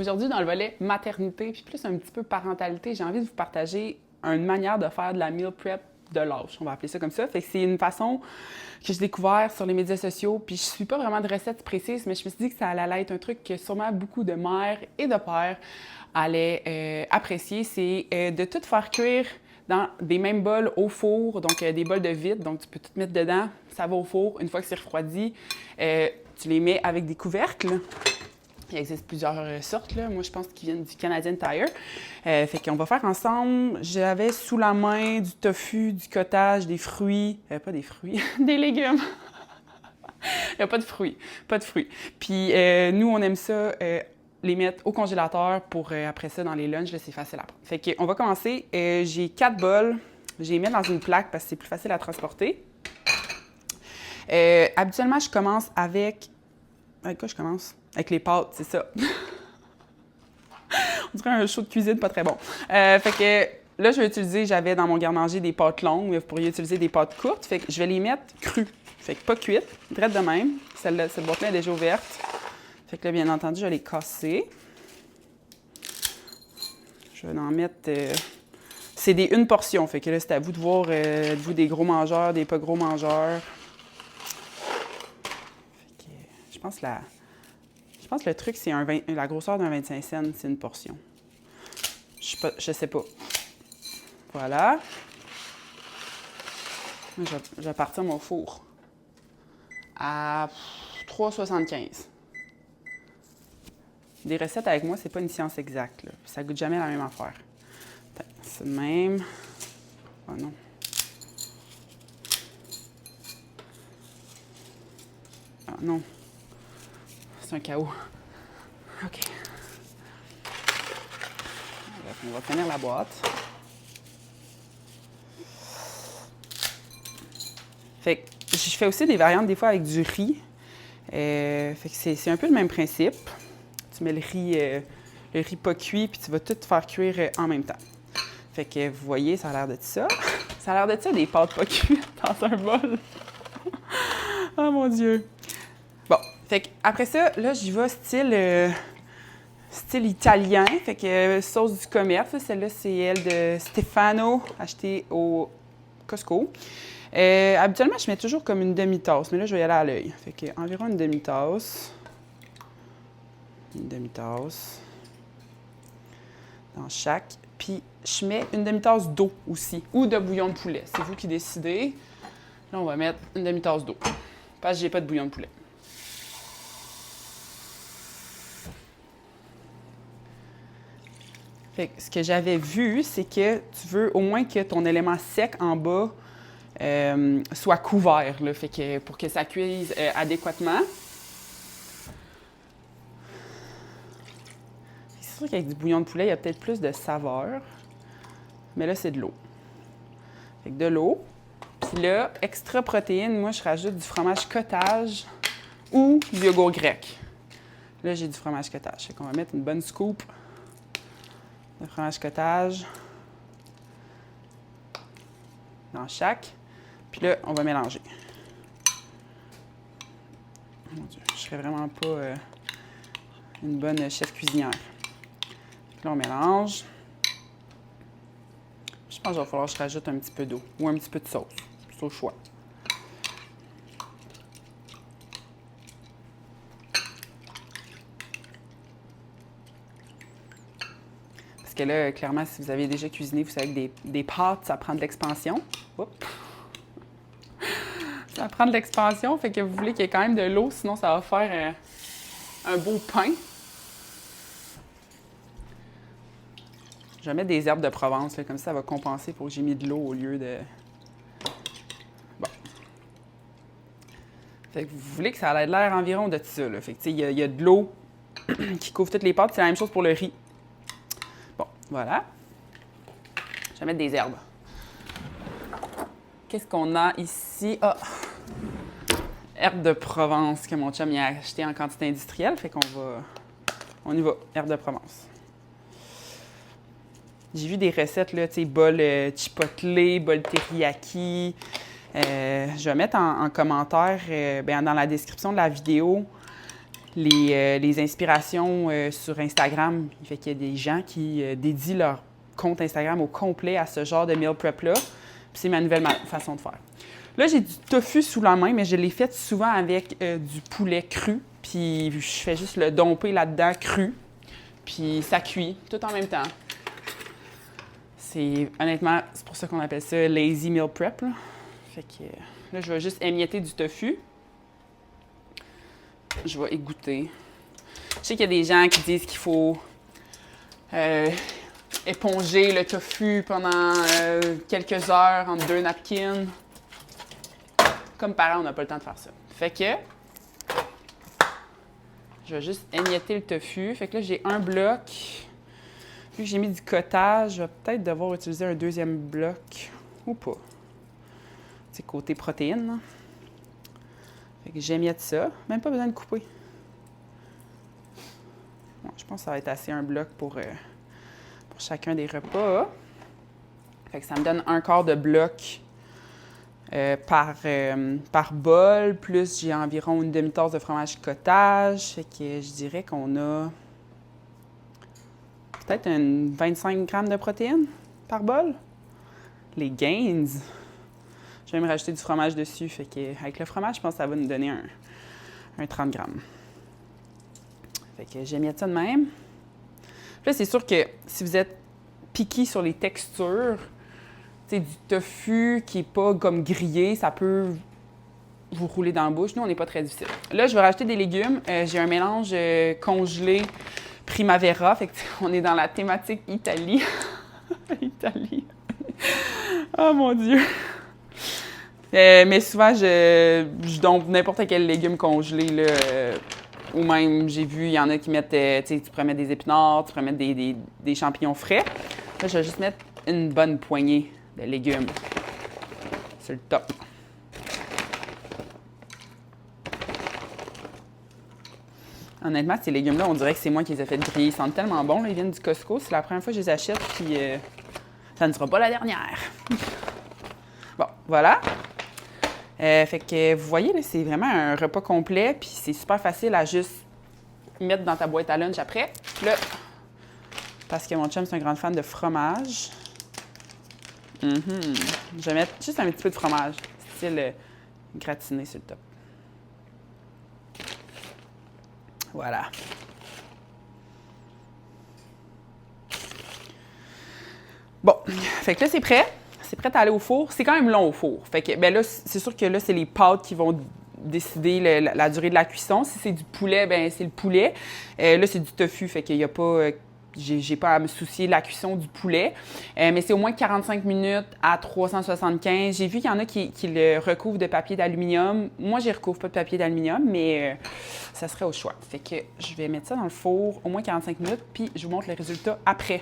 Aujourd'hui, dans le volet maternité, puis plus un petit peu parentalité, j'ai envie de vous partager une manière de faire de la meal prep de l'âge. On va appeler ça comme ça. Fait que c'est une façon que j'ai découvert sur les médias sociaux, puis je suis pas vraiment de recettes précises, mais je me suis dit que ça allait être un truc que sûrement beaucoup de mères et de pères allaient apprécier. C'est de tout faire cuire dans des mêmes bols au four, donc des bols de vide, donc tu peux tout mettre dedans, ça va au four. Une fois que c'est refroidi, tu les mets avec des couvercles. Il existe plusieurs sortes, là. Moi, je pense qu'ils viennent du Canadian Tire. Fait qu'on va faire ensemble. J'avais sous la main du tofu, du cottage, des fruits. Pas des fruits, des légumes. Il n'y a pas de fruits. Pas de fruits. Puis nous, on aime ça, les mettre au congélateur pour après ça, dans les lunchs, là, c'est facile à prendre. Fait qu'on va commencer. J'ai 4 bols. Je les mets dans une plaque parce que c'est plus facile à transporter. Habituellement, je commence avec... Avec quoi je commence? Avec les pâtes, c'est ça. On dirait un show de cuisine pas très bon. Fait que là, je vais utiliser, j'avais dans mon garde-manger des pâtes longues, mais vous pourriez utiliser des pâtes courtes. Fait que je vais les mettre crues. Fait que pas cuites, direct de même. Celle-là, cette boîte-là est déjà ouverte. Fait que là, bien entendu, je vais les casser. Je vais en mettre... c'est des une portion. Fait que là, c'est à vous de voir, êtes-vous des gros mangeurs, des pas gros mangeurs. Fait que je pense que le truc, c'est la grosseur d'un 25 cents, c'est une portion. Je sais pas. Voilà. Je vais partir mon four à 3,75. Des recettes avec moi, c'est pas une science exacte, là. Ça goûte jamais la même affaire. C'est le même. Oh non. Ah non. C'est un chaos. OK. On va finir la boîte. Fait que je fais aussi des variantes des fois avec du riz. Fait que c'est un peu le même principe. Tu mets le riz pas cuit, puis tu vas tout faire cuire en même temps. Fait que vous voyez, ça a l'air de ça. Ça a l'air de ça, des pâtes pas cuites dans un bol. Oh mon Dieu! Bon, fait que après ça, là, j'y vais style italien. Fait que sauce du commerce. Celle-là, c'est elle de Stefano, achetée au Costco. Habituellement, je mets toujours comme une demi-tasse, mais là, je vais y aller à l'œil. Fait que environ une demi-tasse. Une demi-tasse. Dans chaque. Puis, je mets une demi-tasse d'eau aussi, ou de bouillon de poulet. C'est vous qui décidez. Là, on va mettre une demi-tasse d'eau, parce que j'ai pas de bouillon de poulet. Fait que ce que j'avais vu, c'est que tu veux au moins que ton élément sec en bas soit couvert, là, fait que pour que ça cuise adéquatement. C'est sûr qu'avec du bouillon de poulet, il y a peut-être plus de saveur. Mais là, c'est de l'eau. Fait que de l'eau. Puis là, extra protéines, moi, je rajoute du fromage cottage ou du yogourt grec. Là, j'ai du fromage cottage. Fait qu'on va mettre une bonne scoop de fromage cottage dans chaque. Puis là, on va mélanger. Mon Dieu, je serais vraiment pas une bonne chef cuisinière. Là, on mélange. Je pense qu'il va falloir que je rajoute un petit peu d'eau ou un petit peu de sauce. C'est au choix. Parce que là, clairement, si vous avez déjà cuisiné, vous savez que des pâtes, ça prend de l'expansion. Oups. Ça prend de l'expansion, fait que vous voulez qu'il y ait quand même de l'eau, sinon ça va faire un beau pain. Je vais mettre des herbes de Provence, là, comme ça va compenser pour que j'ai mis de l'eau au lieu de... Bon. Fait que vous voulez que ça ait l'air environ de ça, là. Fait que, tu sais, il y a de l'eau qui couvre toutes les pâtes. C'est la même chose pour le riz. Bon, voilà. Je vais mettre des herbes. Qu'est-ce qu'on a ici? Ah! Herbes de Provence que mon chum y a acheté en quantité industrielle. Fait qu'on va... On y va. Herbes de Provence. J'ai vu des recettes, là, tu sais, bol chipotle, bol teriyaki. Je vais mettre en commentaire, dans la description de la vidéo, les inspirations sur Instagram. Fait qu'il y a des gens qui dédient leur compte Instagram au complet à ce genre de meal prep-là. Puis c'est ma nouvelle façon de faire. Là, j'ai du tofu sous la main, mais je l'ai fait souvent avec du poulet cru. Puis je fais juste le domper là-dedans cru. Puis ça cuit tout en même temps. Honnêtement, c'est pour ça qu'on appelle ça lazy meal prep. Là. Fait que là, je vais juste émietter du tofu. Je vais égoutter. Je sais qu'il y a des gens qui disent qu'il faut éponger le tofu pendant quelques heures entre 2 napkins. Comme parents, on n'a pas le temps de faire ça. Fait que je vais juste émietter le tofu. Fait que là, j'ai un bloc. Vu que j'ai mis du cottage, je vais peut-être devoir utiliser un deuxième bloc. Ou pas. C'est côté protéines. Là. Fait que j'émiette ça. Même pas besoin de couper. Bon, je pense que ça va être assez un bloc pour chacun des repas. Fait que ça me donne un quart de bloc par bol. Plus j'ai environ une demi-tasse de fromage cottage. Fait que je dirais qu'on a peut-être 25 grammes de protéines par bol. Les Gains. Je vais même rajouter du fromage dessus. Fait que avec le fromage, je pense que ça va nous donner un 30 grammes. Fait que j'émiette ça de même. Puis là, c'est sûr que si vous êtes piqué sur les textures, tu sais, du tofu qui n'est pas comme grillé, ça peut vous rouler dans la bouche. Nous, on n'est pas très difficile. Là, je vais rajouter des légumes. J'ai un mélange congelé Primavera. Fait que on est dans la thématique Italie. Italie. Oh mon Dieu! Mais souvent, je dompe n'importe quel légume congelé, là, ou même, j'ai vu, il y en a qui mettent, tu pourrais mettre des épinards, tu pourrais mettre des champignons frais. Là, je vais juste mettre une bonne poignée de légumes sur le top. Honnêtement, ces légumes-là, on dirait que c'est moi qui les ai fait griller. Ils sentent tellement bons, là, ils viennent du Costco. C'est la première fois que je les achète, puis ça ne sera pas la dernière. Bon, voilà. Fait que vous voyez, là, c'est vraiment un repas complet, puis c'est super facile à juste mettre dans ta boîte à lunch après. Là, parce que mon chum, c'est un grand fan de fromage. Je vais mettre juste un petit peu de fromage, style gratiné sur le top. Voilà. Bon, fait que là, c'est prêt. C'est prêt à aller au four. C'est quand même long au four. Fait que, ben là, c'est sûr que là, c'est les pâtes qui vont décider la durée de la cuisson. Si c'est du poulet, ben c'est le poulet. Là, c'est du tofu, fait qu'il n'y a pas... j'ai pas à me soucier de la cuisson du poulet. Mais c'est au moins 45 minutes à 375. J'ai vu qu'il y en a qui le recouvrent de papier d'aluminium. Moi, je ne recouvre pas de papier d'aluminium, mais ça serait au choix. Fait que je vais mettre ça dans le four au moins 45 minutes, puis je vous montre le résultat après.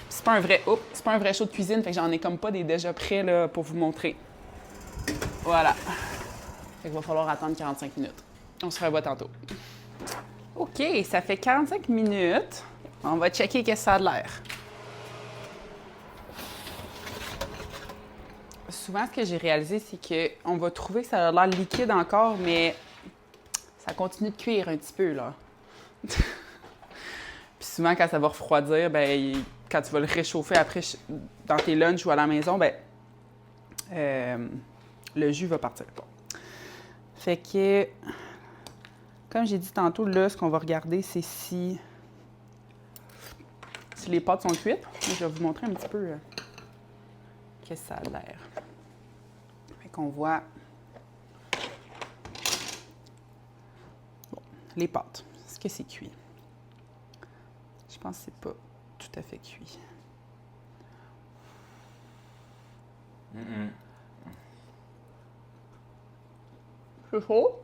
C'est pas un vrai show de cuisine, fait que j'en ai comme pas des déjà prêts là, pour vous montrer. Voilà. Fait qu'il va falloir attendre 45 minutes. On se revoit tantôt. OK, ça fait 45 minutes. On va checker qu'est-ce que ça a de l'air. Souvent, ce que j'ai réalisé, c'est qu'on va trouver que ça a l'air liquide encore, mais ça continue de cuire un petit peu, là. Puis souvent, quand ça va refroidir, ben quand tu vas le réchauffer après dans tes lunchs ou à la maison, ben le jus va partir. Bon. Fait que, comme j'ai dit tantôt, là, ce qu'on va regarder, c'est si les pâtes sont cuites. Je vais vous montrer un petit peu qu'est-ce que ça a l'air. Fait qu'on voit bon, les pâtes. Est-ce que c'est cuit? Je pense que c'est pas tout à fait cuit. C'est chaud?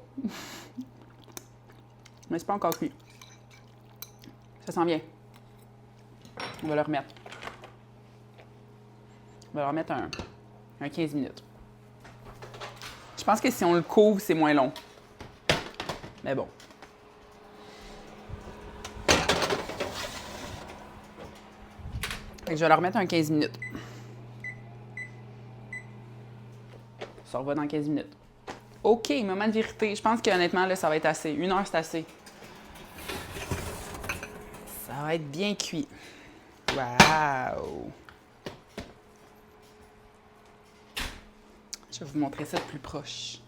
Mais c'est pas encore cuit. Ça sent bien. On va le remettre. On va le remettre un 15 minutes. Je pense que si on le couvre, c'est moins long. Mais bon. Fait que je vais le remettre un 15 minutes. Ça revoit dans 15 minutes. OK, moment de vérité. Je pense qu'honnêtement, là, ça va être assez. 1 heure, c'est assez. va être bien cuit. Wow! Je vais vous montrer ça de plus proche.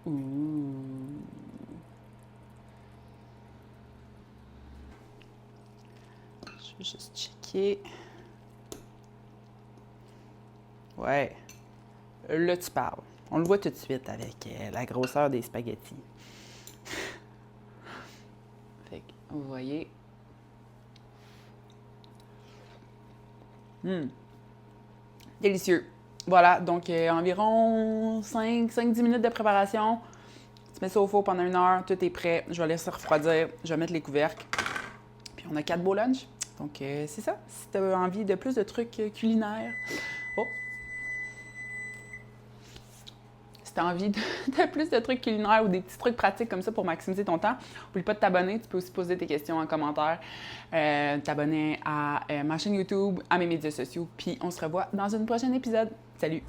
Ouh! Je vais juste checker. Ouais. Là, tu parles. On le voit tout de suite avec la grosseur des spaghettis. Fait que, vous voyez. Délicieux. Voilà, donc environ 5-10 minutes de préparation. Tu mets ça au four pendant 1 heure, tout est prêt. Je vais laisser refroidir, je vais mettre les couvercles. Puis on a 4 beaux lunchs. Donc c'est ça. Si tu as envie de plus de trucs culinaires. Oh! Si tu as envie de plus de trucs culinaires ou des petits trucs pratiques comme ça pour maximiser ton temps, n'oublie pas de t'abonner. Tu peux aussi poser tes questions en commentaire. T'abonner à ma chaîne YouTube, à mes médias sociaux. Puis on se revoit dans un prochain épisode. Salut!